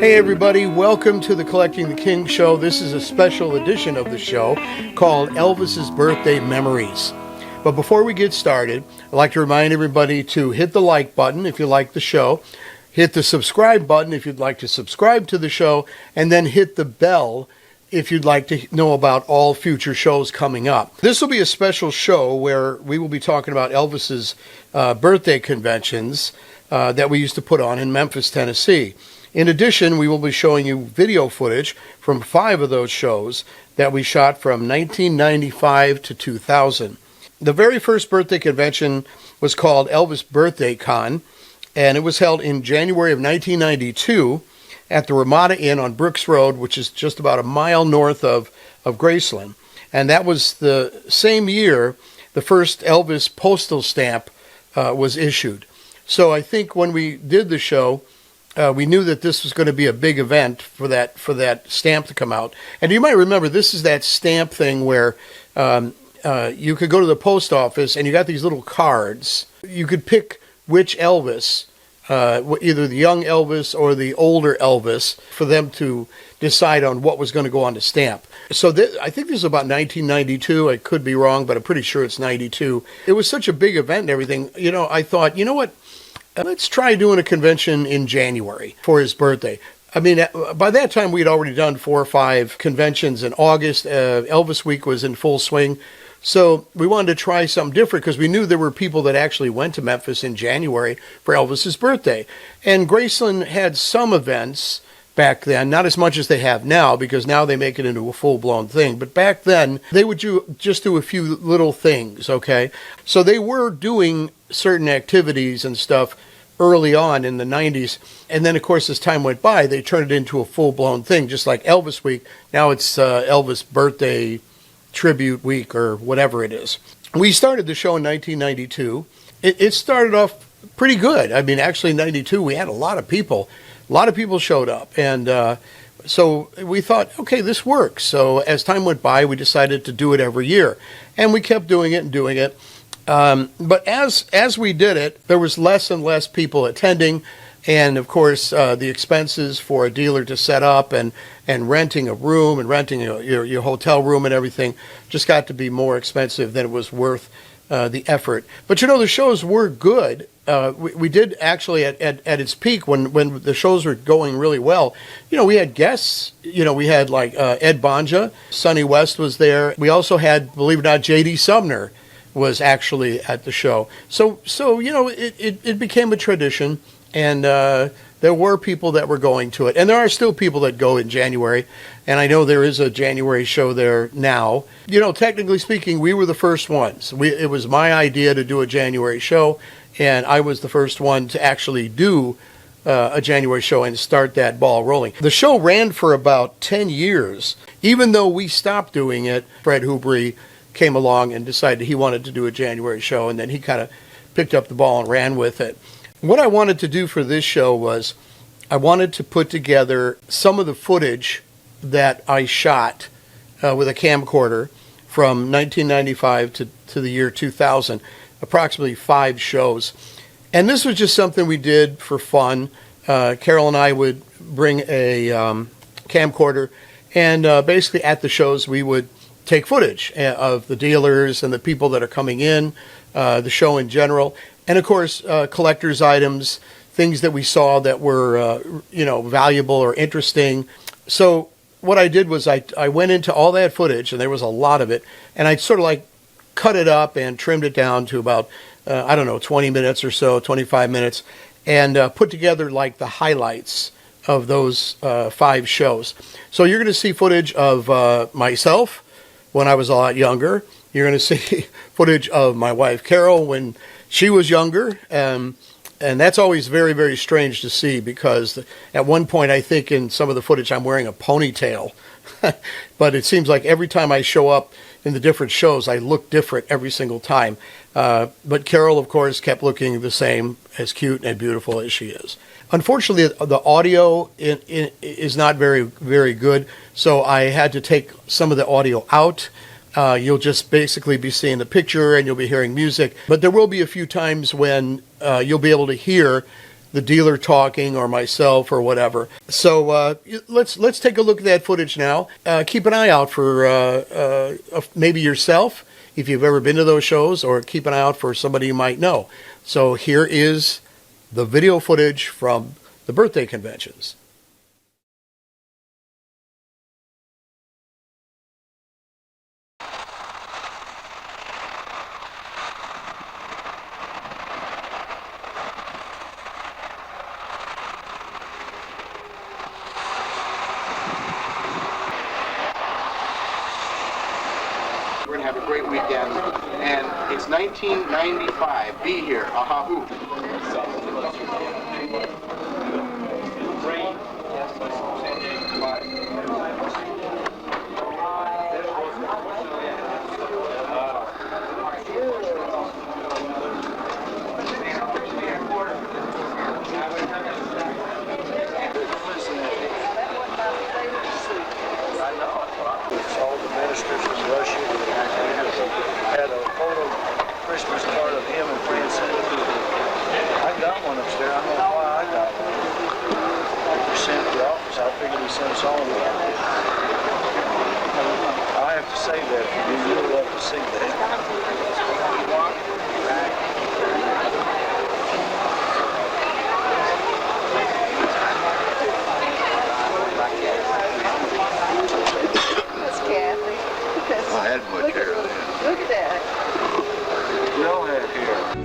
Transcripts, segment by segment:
Hey everybody, welcome to the Collecting the King show. This is a special edition of the show called Elvis's Birthday Memories. But before we get started, I'd like to remind everybody to hit the like button if you like the show, hit the subscribe button if you'd like to subscribe to the show, and then hit the bell if you'd like to know about all future shows coming up. This will be a special show where we will be talking about Elvis's birthday conventions that we used to put on in Memphis, Tennessee. In addition, we will be showing you video footage from 5 of those shows that we shot from 1995 to 2000. The very first birthday convention was called Elvis Birthday Con, and it was held in January of 1992 at the Ramada Inn on Brooks Road, which is just about a mile north of Graceland. And that was the same year the first Elvis postal stamp was issued. So I think when we did the show, we knew that this was going to be a big event for that stamp to come out. And you might remember, this is that stamp thing where you could go to the post office and you got these little cards. You could pick which Elvis, either the young Elvis or the older Elvis, for them to decide on what was going to go on the stamp. So I think this is about 1992. I could be wrong, but I'm pretty sure it's 92. It was such a big event and everything. You know, I thought, you know what? Let's try doing a convention in January for his birthday. I mean, by that time, we'd already done 4 or 5 conventions in August. Elvis Week was in full swing. So we wanted to try something different because we knew there were people that actually went to Memphis in January for Elvis's birthday. And Graceland had some events back then, not as much as they have now, because now they make it into a full-blown thing. But back then, they would just do a few little things, okay? So they were doing certain activities and stuff early on in the 90s. And then, of course, as time went by, they turned it into a full-blown thing, just like Elvis Week. Now it's Elvis Birthday Tribute Week or whatever it is. We started the show in 1992. It started off pretty good. I mean, actually, in 92, we had a lot of people. A lot of people showed up. And so we thought, okay, this works. So as time went by, we decided to do it every year. And we kept doing it and doing it. But as we did it, there was less and less people attending, and of course the expenses for a dealer to set up and renting a room and renting your hotel room and everything just got to be more expensive than it was worth the effort. But you know, the shows were good. We did actually at its peak when the shows were going really well. You know, we had guests. You know, we had like Ed Bonja, Sonny West was there. We also had, believe it or not, J.D. Sumner was actually at the show. So you know, it became a tradition, and there were people that were going to it. And there are still people that go in January, and I know there is a January show there now. You know, technically speaking, we were the first ones. It was my idea to do a January show, and I was the first one to actually do a January show and start that ball rolling. The show ran for about 10 years. Even though we stopped doing it, Fred Hubry came along and decided he wanted to do a January show, and then he kind of picked up the ball and ran with it. What I wanted to do for this show was I wanted to put together some of the footage that I shot with a camcorder from 1995 to the year 2000, approximately 5 shows. And this was just something we did for fun. Carol and I would bring a camcorder, and basically at the shows we would take footage of the dealers and the people that are coming in, the show in general, and of course collector's items, things that we saw that were valuable or interesting. So what I did was I went into all that footage, and there was a lot of it, and I sort of like cut it up and trimmed it down to about 20 minutes or so, 25 minutes, and put together like the highlights of those 5 shows. So you're going to see footage of myself when I was a lot younger. You're going to see footage of my wife Carol when she was younger, and that's always very, very strange to see, because at one point I think in some of the footage I'm wearing a ponytail. But it seems like every time I show up in the different shows I look different every single time. But Carol, of course, kept looking the same, as cute and beautiful as she is. Unfortunately, the audio is not very, very good, so I had to take some of the audio out. You'll just basically be seeing the picture and you'll be hearing music. But there will be a few times when you'll be able to hear the dealer talking or myself or whatever. So let's take a look at that footage now. Keep an eye out for maybe yourself if you've ever been to those shows, or keep an eye out for somebody you might know. So here is the video footage from the birthday conventions. We're going to have a great weekend, and it's 1995. Be here. Aha hoo. All the ministers from Russia had a photo Christmas card of him and Francine. I got one upstairs. I don't know why I got one. He sent it to the office. I figured he sent us all one. I have to say that for you. You'll love to see that. I had much hair then. Look at that. We all had hair.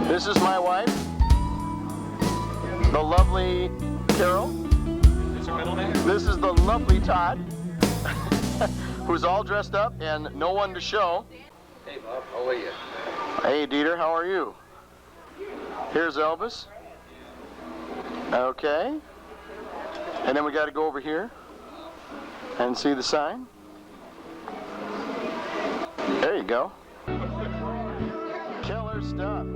This is my wife, the lovely Carol. This is the lovely Todd, who's all dressed up and no one to show. Hey Bob, how are you? Hey Dieter, how are you? Here's Elvis. Okay. And then we got to go over here and see the sign. There you go. Killer stuff.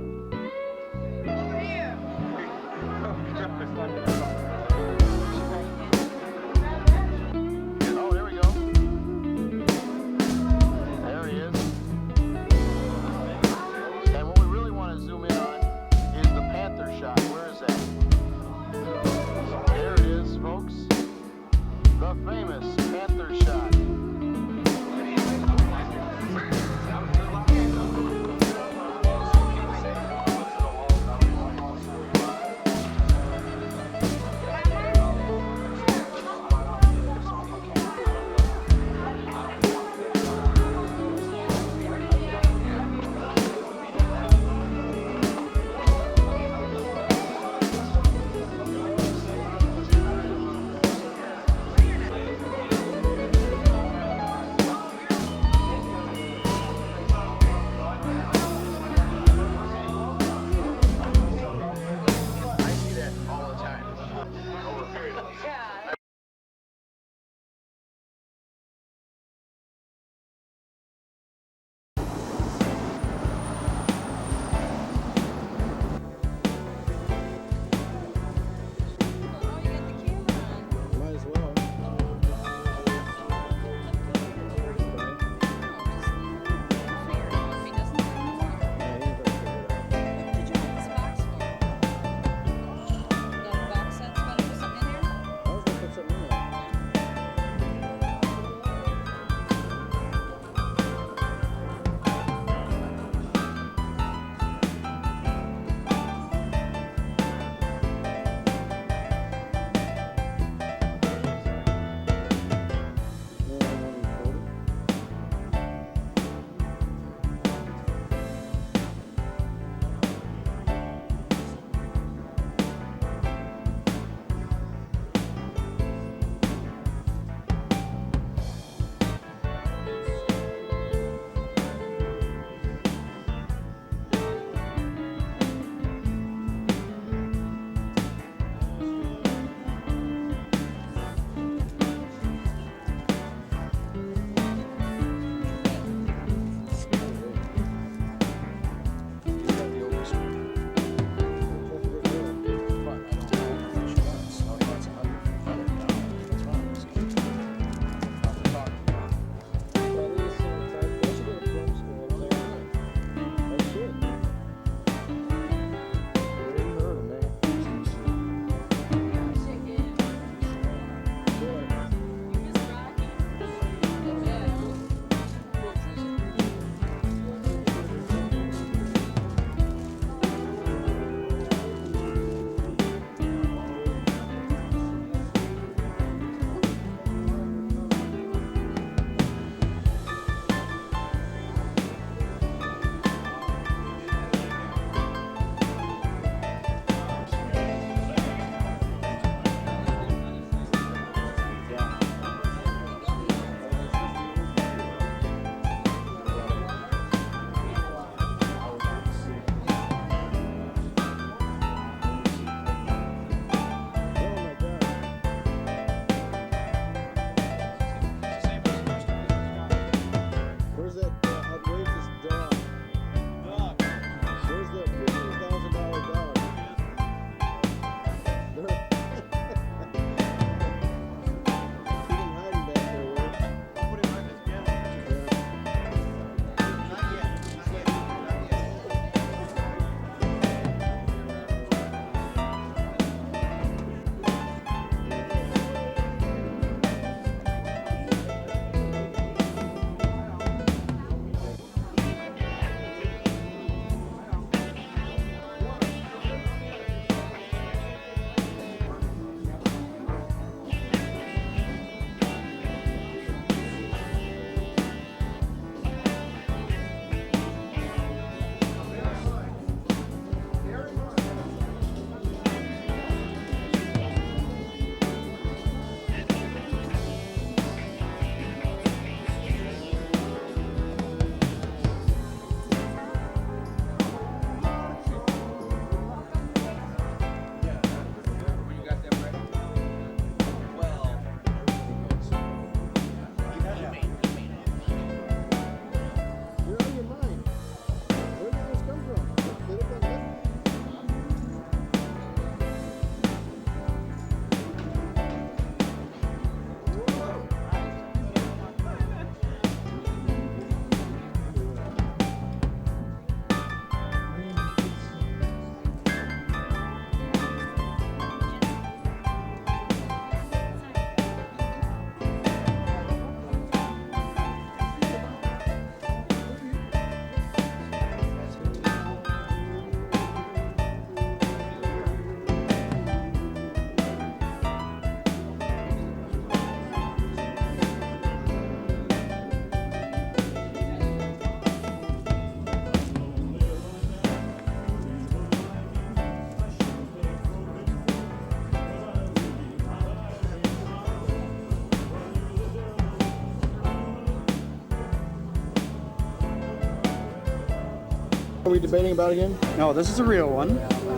are we debating about again? No, this is a real one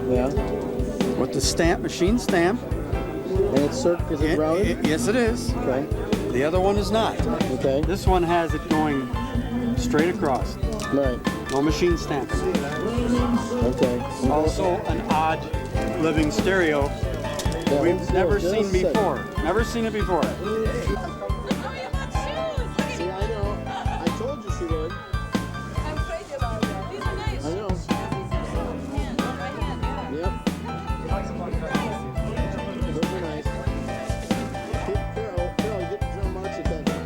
Yeah. with the stamp, machine stamp. And it's is it rounded? Yes, it is. Okay. The other one is not. Okay. This one has it going straight across. Right. No machine stamping. Okay. Also an odd living stereo. That We've one's never still seen just set. before. Never seen it before. See, I know. I told you she would. I'm crazy about that. These are nice. I know. Yep. Those are nice. Carol, get John Marks attention.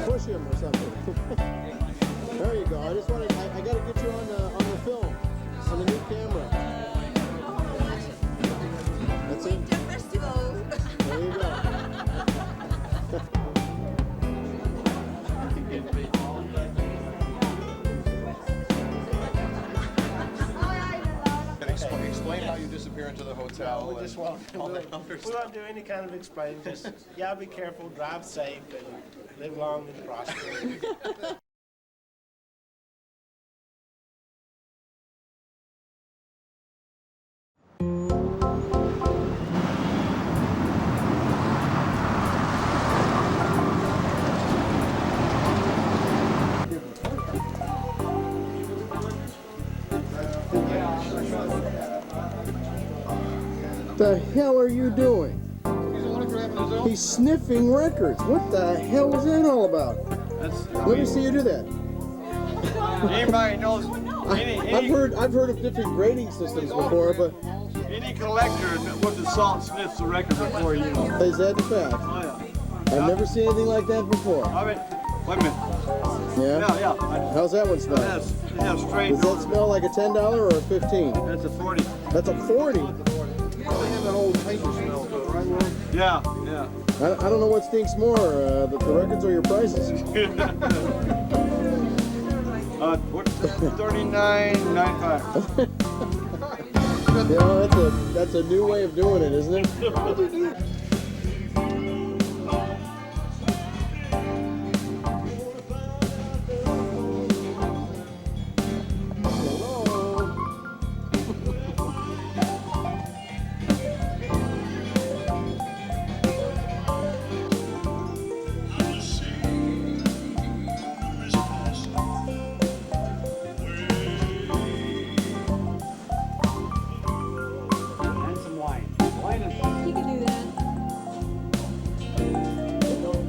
Push him or something. There you go. I just wanted. I got to get you on the film, on the new camera. That's it. There you go. Explain how you disappear into the hotel. We just won't. We won't do any kind of explaining. Just y'all be careful, drive safe, and live long and prosper. What the hell are you doing? He's sniffing records. What the hell was that all about? Let me see you do that. Anybody knows? I've heard of different grading systems before, but Any collector with the salt sniffs the record before you. is that the fact? Oh yeah. I've never seen anything like that before. I mean, wait a minute. Yeah? Yeah. How's that one smell? Yeah, straight. Does that smell like a $10 or a 15? That's a 40. That's a 40. They have that old paper smell to it, right, Will? Yeah. I don't know what stinks more, the records or your prices. 39.95. You know, that's a new way of doing it, isn't it? And some wine. Wine and You can do that.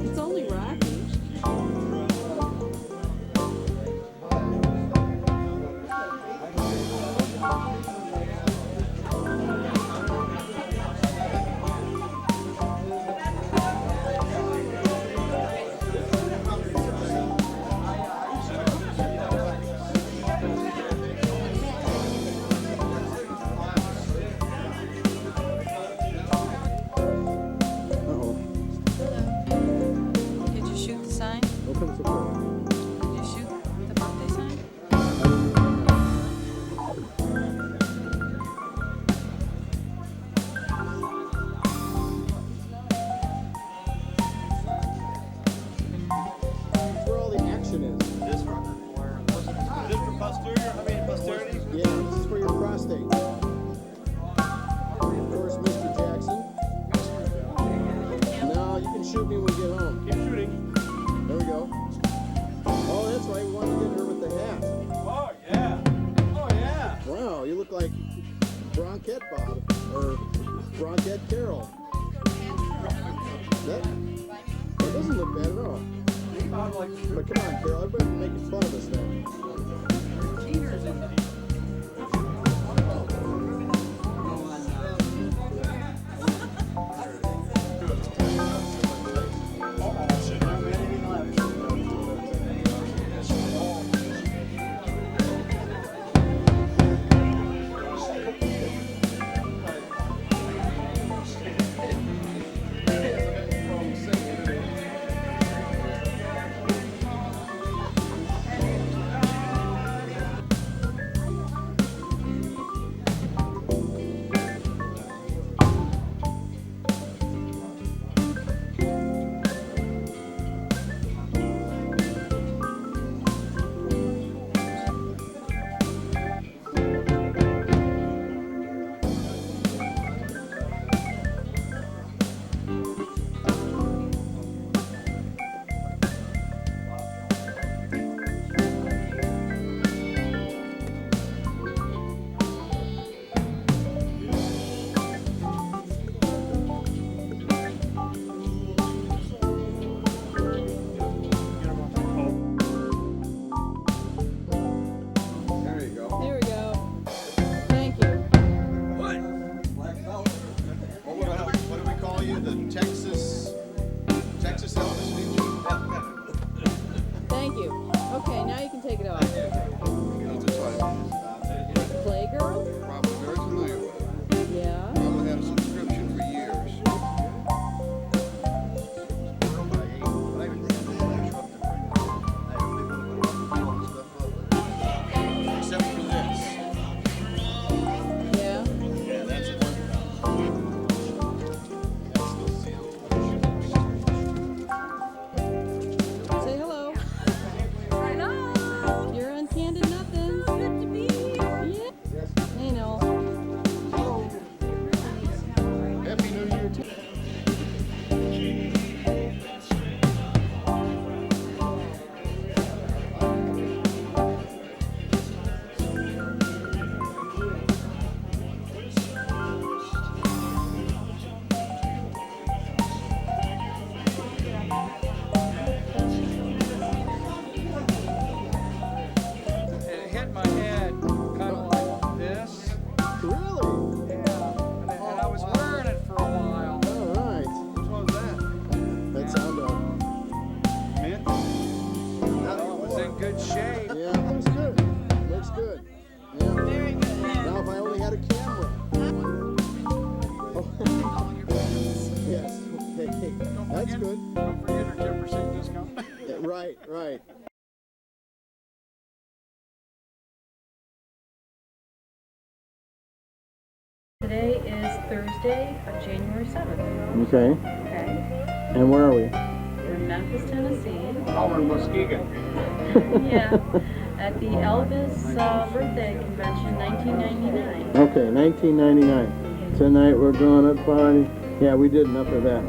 It's only rocky. Uh-oh. Did you shoot the sign? Open support. Did you shoot the birthday sign? That's where all the action is. this for posterity? Yeah, this is for your prostate. Of course, Mr. Jackson. No, you can shoot me when we get home. Keep shooting. There we go. Oh, that's right. We want to get her with the hat. Oh yeah. Oh yeah. Wow, you look like Bronquette Bob or Bronquette Carol. That doesn't look bad at all. But come on, Carol, everybody's making fun of us now. Carol? Probably very familiar with it. Yeah. Probably had a subscription for years. Except for this. Yeah. Yeah, that's it. That's the sealed Say hello. Hello. You're on Candid Nothing. So good to be here. Yeah. I know. Happy New Year to It hit my head kind of like this. Really? Yeah. And I was wearing it for a while. All right. Which one's that? That sound Mint. Not It was in good shape. Yeah, that was good. Looks good. Yeah. Very good. Now if I only had a camera. Oh. Yes. Okay. That's good. Don't forget our 10% discount. Yeah, right, right. Today is Thursday, January 7th. Okay. Okay. And where are we? We're in Memphis, Tennessee. Oh, in Muskegon. Yeah. At the Elvis Birthday Convention, 1999. Okay, 1999. Tonight we're going to party. Yeah, we did enough of that.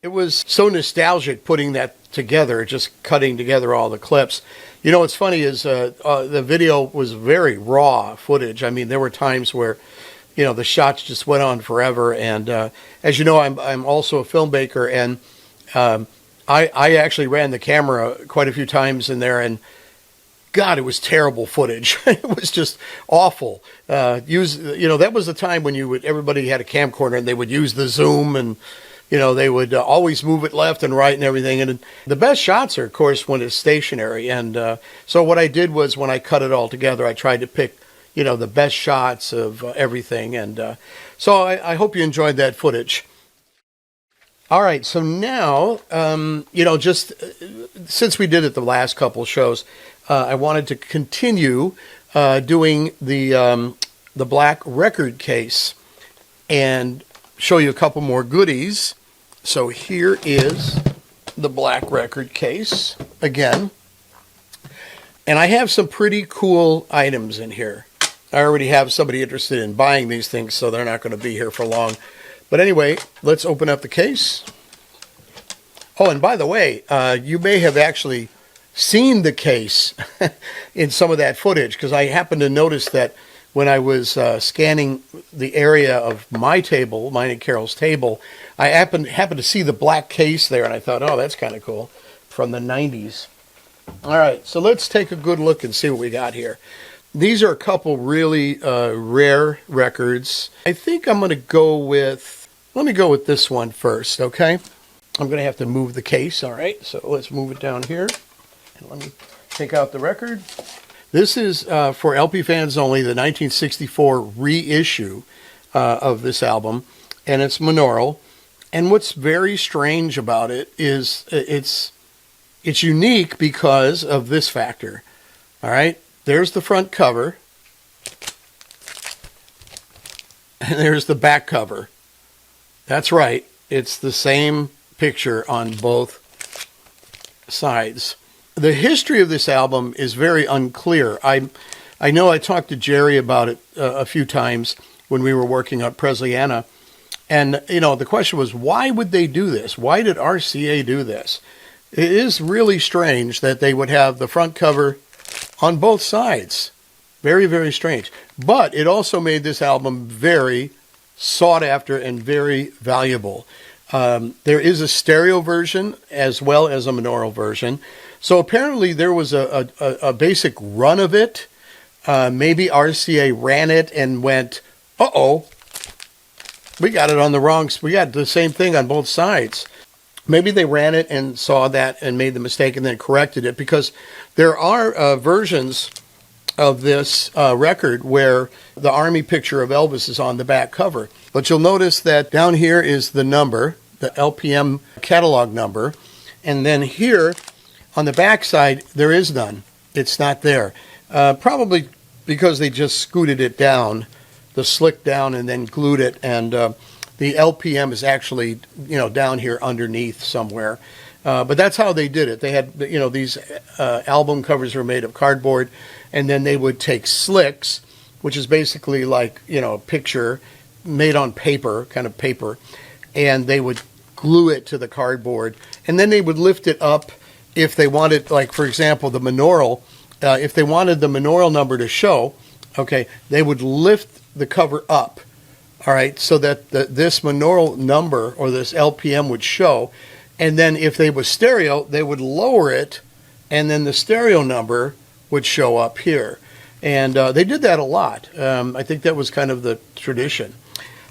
It was so nostalgic putting that together, just cutting together all the clips. You know, what's funny is the video was very raw footage. I mean, there were times where, you know, the shots just went on forever. And as you know, I'm also a filmmaker, and I actually ran the camera quite a few times in there, and God, it was terrible footage. It was just awful. You know, that was the time when everybody had a camcorder and they would use the zoom, and you know, they would always move it left and right and everything. And the best shots are, of course, when it's stationary. And so what I did was, when I cut it all together, I tried to pick, you know, the best shots of everything. And so I hope you enjoyed that footage. All right, so now, you know, just since we did it the last couple shows, I wanted to continue doing the black record case and show you a couple more goodies. So here is the black record case again. And I have some pretty cool items in here. I already have somebody interested in buying these things, so they're not going to be here for long. But anyway, let's open up the case. Oh, and by the way, you may have actually seen the case in some of that footage, because I happened to notice that when I was scanning the area of my table, mine and Carol's table, I happened to see the black case there, and I thought, oh, that's kind of cool, from the 90s. All right, so let's take a good look and see what we got here. These are a couple really rare records. I think I'm going to go with, let me go with this one first, okay? I'm going to have to move the case, all right? So let's move it down here. And let me take out the record. This is, for LP fans only, the 1964 reissue of this album, and it's monaural. And what's very strange about it is it's unique because of this factor. All right, there's the front cover, and there's the back cover. That's right, it's the same picture on both sides. The history of this album is very unclear. I know I talked to Jerry about it a few times when we were working on Presleyanna. And, you know, the question was, why would they do this? Why did RCA do this? It is really strange that they would have the front cover on both sides. Very, very strange. But it also made this album very sought after and very valuable. There is a stereo version as well as a monaural version. So apparently there was a basic run of it. Maybe RCA ran it and went, uh-oh, we got it on the wrong, we got the same thing on both sides. Maybe they ran it and saw that and made the mistake and then corrected it, because there are versions of this record where the Army picture of Elvis is on the back cover. But you'll notice that down here is the number, the LPM catalog number, and then here on the back side there is none. It's not there. Probably because they just scooted it down, the slick down, and then glued it, and the LPM is actually, you know, down here underneath somewhere. But that's how they did it. They had, you know, these album covers were made of cardboard, and then they would take slicks, which is basically like, you know, a picture made on paper, kind of paper, and they would glue it to the cardboard, and then they would lift it up if they wanted, like, for example, the monaural, if they wanted the monaural number to show, okay, they would lift the cover up, all right, so that this monaural number or this LPM would show. And then if they was stereo, they would lower it, and then the stereo number would show up here. And they did that a lot. I think that was kind of the tradition.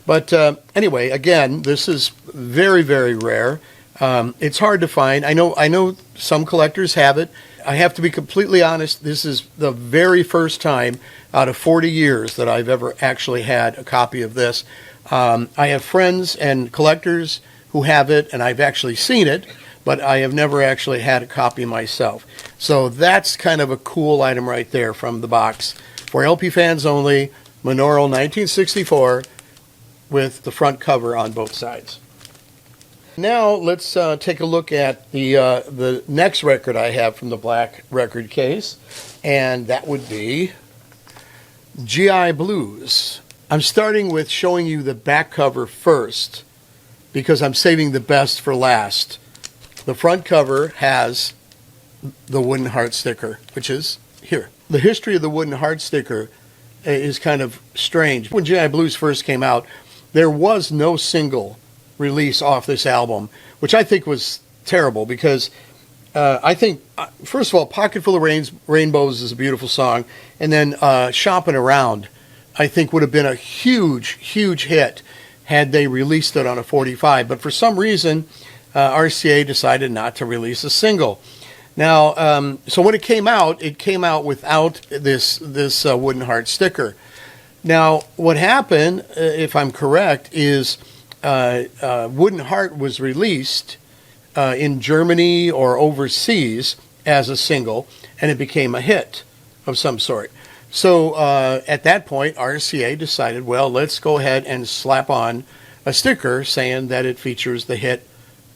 But anyway, again, this is very, very rare. It's hard to find. I know some collectors have it. I have to be completely honest, this is the very first time out of 40 years that I've ever actually had a copy of this. I have friends and collectors who have it, and I've actually seen it, but I have never actually had a copy myself. So that's kind of a cool item right there from the box. For LP fans only, monaural 1964 with the front cover on both sides. Now let's take a look at the next record I have from the black record case, and that would be GI Blues. I'm starting with showing you the back cover first, because I'm saving the best for last. The front cover has the wooden heart sticker, which is here. The history of the wooden heart sticker is kind of strange. When G.I. Blues first came out, there was no single release off this album, which I think was terrible because I think, first of all, Pocket Full of Rainbows is a beautiful song, and then Shopping Around, I think, would have been a huge, huge hit had they released it on a 45. But for some reason, RCA decided not to release a single. Now, so when it came out without this wooden heart sticker. Now, what happened, if I'm correct, is Wooden Heart was released in Germany or overseas as a single, and it became a hit of some sort. So at that point, RCA decided, well, let's go ahead and slap on a sticker saying that it features the hit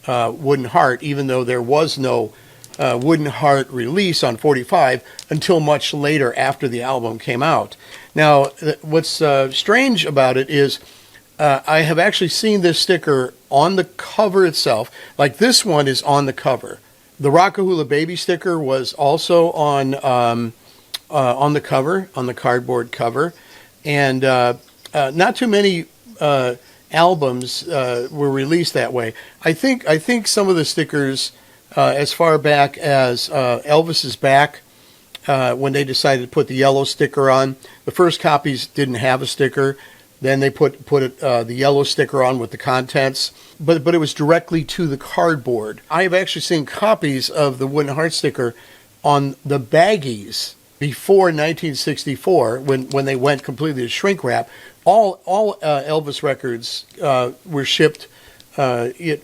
Wooden Heart, even though there was no Wooden Heart release on 45 until much later after the album came out. Now, what's strange about it is I have actually seen this sticker on the cover itself. Like this one is on the cover. The Rockahula Baby sticker was also on the cover, on the cardboard cover, and not too many albums were released that way. I think some of the stickers, as far back as Elvis is Back, when they decided to put the yellow sticker on, the first copies didn't have a sticker. Then they put the yellow sticker on with the contents, but it was directly to the cardboard. I have actually seen copies of the Wooden Heart sticker on the baggies before 1964, when they went completely to shrink wrap. All Elvis records were shipped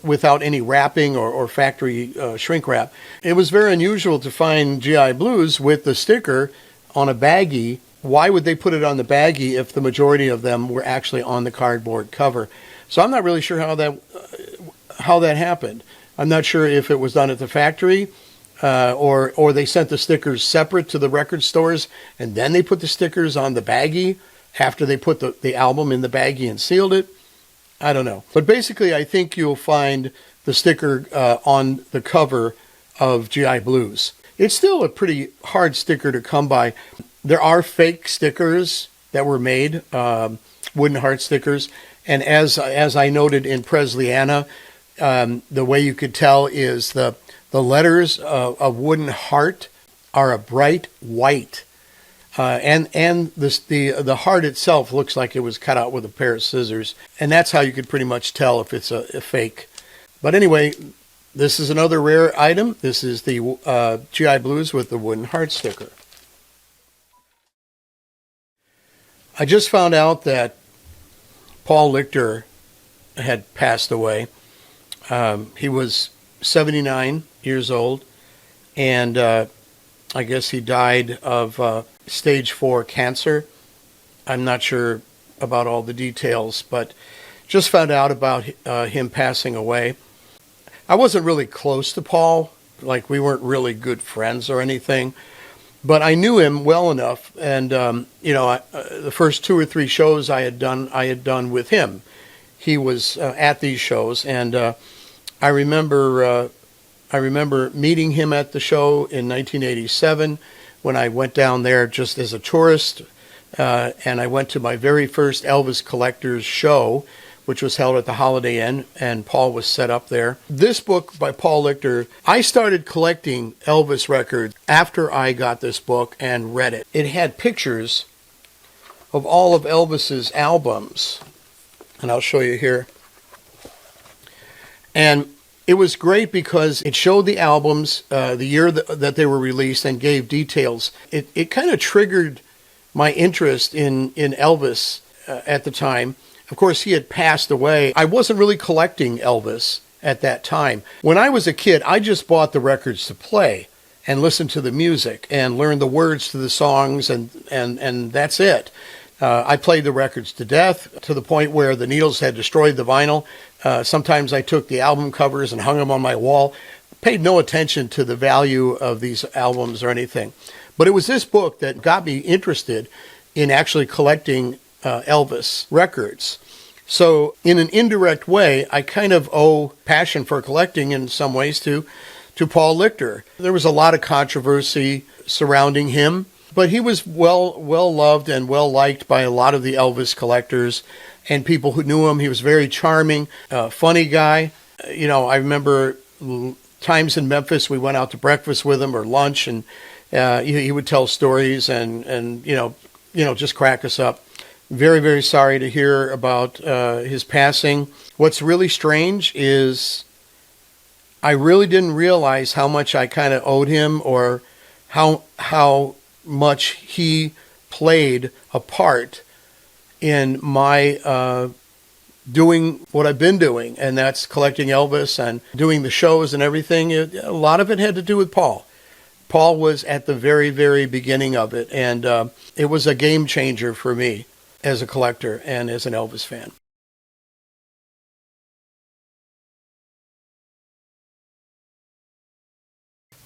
without any wrapping or factory shrink wrap. It was very unusual to find G.I. Blues with the sticker on a baggie. Why would they put it on the baggie if the majority of them were actually on the cardboard cover? So I'm not really sure how that happened. I'm not sure if it was done at the factory or they sent the stickers separate to the record stores and then they put the stickers on the baggie after they put the album in the baggie and sealed it. I don't know. But basically, I think you'll find the sticker on the cover of G.I. Blues. It's still a pretty hard sticker to come by. There are fake stickers that were made, Wooden Heart stickers, and as I noted in Presleyanna, the way you could tell is the letters of Wooden Heart are a bright white, and the heart itself looks like it was cut out with a pair of scissors, and that's how you could pretty much tell if it's a fake. But anyway, this is another rare item. This is the G.I. Blues with the Wooden Heart sticker. I just found out that Paul Lichter had passed away. He was 79 years old, and I guess he died of stage 4 cancer. I'm not sure about all the details, but just found out about him passing away. I wasn't really close to Paul, like we weren't really good friends or anything. But I knew him well enough, and the first 2 or 3 shows I had done with him. He was at these shows, and I remember meeting him at the show in 1987 when I went down there just as a tourist, and I went to my very first Elvis Collectors show, which was held at the Holiday Inn, and Paul was set up there. This book by Paul Lichter, I started collecting Elvis records after I got this book and read it. It had pictures of all of Elvis's albums, and I'll show you here. And it was great because it showed the albums, the year that they were released, and gave details. It kind of triggered my interest in Elvis at the time. Of course, he had passed away. I wasn't really collecting Elvis at that time. When I was a kid, I just bought the records to play and listen to the music and learn the words to the songs, and that's it. I played the records to death, to the point where the needles had destroyed the vinyl. Sometimes I took the album covers and hung them on my wall. Paid no attention to the value of these albums or anything. But it was this book that got me interested in actually collecting Elvis records. So in an indirect way, I kind of owe passion for collecting in some ways to Paul Lichter. There was a lot of controversy surrounding him, but he was well loved and well liked by a lot of the Elvis collectors and people who knew him. He was very charming, funny guy. I remember times in Memphis we went out to breakfast with him or lunch, and he would tell stories and just crack us up. Very, very sorry to hear about his passing. What's really strange is I really didn't realize how much I kind of owed him, or how much he played a part in my doing what I've been doing, and that's collecting Elvis and doing the shows and everything. A lot of it had to do with Paul. Paul was at the very, very beginning of it, and it was a game changer for me as a collector and as an Elvis fan.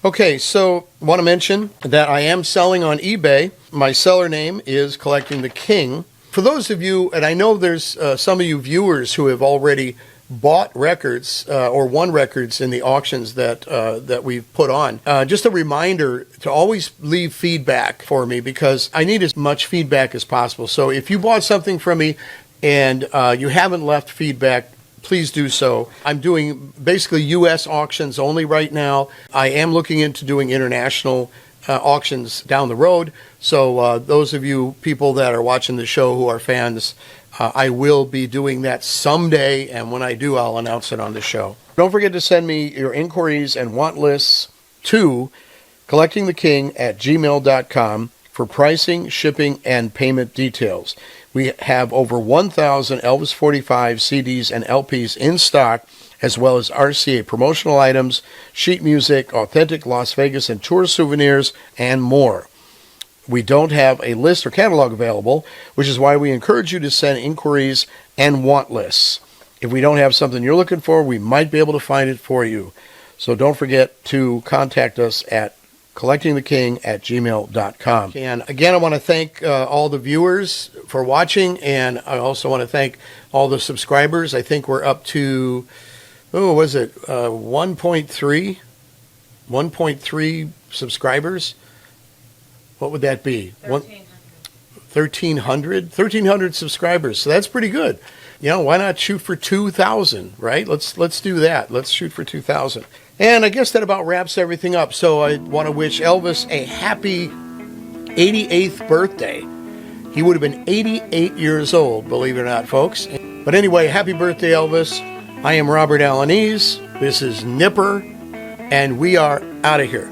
Okay, so I want to mention that I am selling on eBay. My seller name is Collecting the King. For those of you, and I know there's some of you viewers who have already bought records or won records in the auctions that we've put on. Just a reminder to always leave feedback for me, because I need as much feedback as possible. So if you bought something from me and you haven't left feedback, please do so. I'm doing basically U.S. auctions only right now. I am looking into doing international auctions down the road. So those of you people that are watching the show who are fans, I will be doing that someday, and when I do, I'll announce it on the show. Don't forget to send me your inquiries and want lists to collectingtheking@gmail.com for pricing, shipping, and payment details. We have over 1,000 Elvis 45 CDs and LPs in stock, as well as RCA promotional items, sheet music, authentic Las Vegas and tour souvenirs, and more. We don't have a list or catalog available, which is why we encourage you to send inquiries and want lists. If we don't have something you're looking for, we might be able to find it for you. So don't forget to contact us at collectingtheking@gmail.com. And again, I want to thank all the viewers for watching, and I also want to thank all the subscribers. I think we're up to, 1.3 subscribers? What would that be? 1,300 subscribers. So that's pretty good. Why not shoot for 2,000, right? Let's do that. Let's shoot for 2,000. And I guess that about wraps everything up. So I want to wish Elvis a happy 88th birthday. He would have been 88 years old, believe it or not, folks. But anyway, happy birthday, Elvis. I am Robert Alaniz. This is Nipper, and we are out of here.